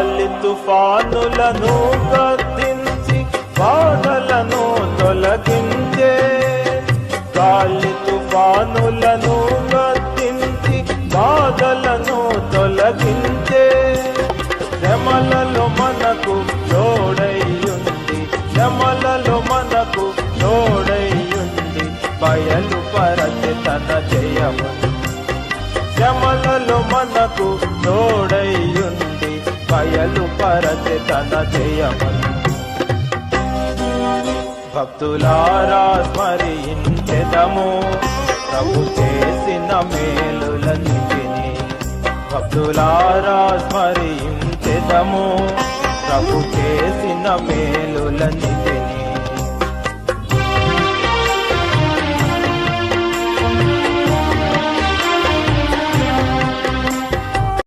గాలి తుఫానులను గద్దించి బాధలను తొలగించే, గాలి తుఫానులను గద్దించి బాధలను తొలగించే, శ్రమలలో మనకు తోడైయుండి, శ్రమలలో మనకు తోడైయుండి బయలుపరచె తన జయమును, శ్రమలలో మనకు తోడైయుండి బయలుపరచె తన జయమును. భక్తులారా స్మరించెదము ప్రభు చేసిన మేలులన్నిటిని, భక్తులారా స్మరించెదము ప్రభు చేసిన మేలులన్నిటిని.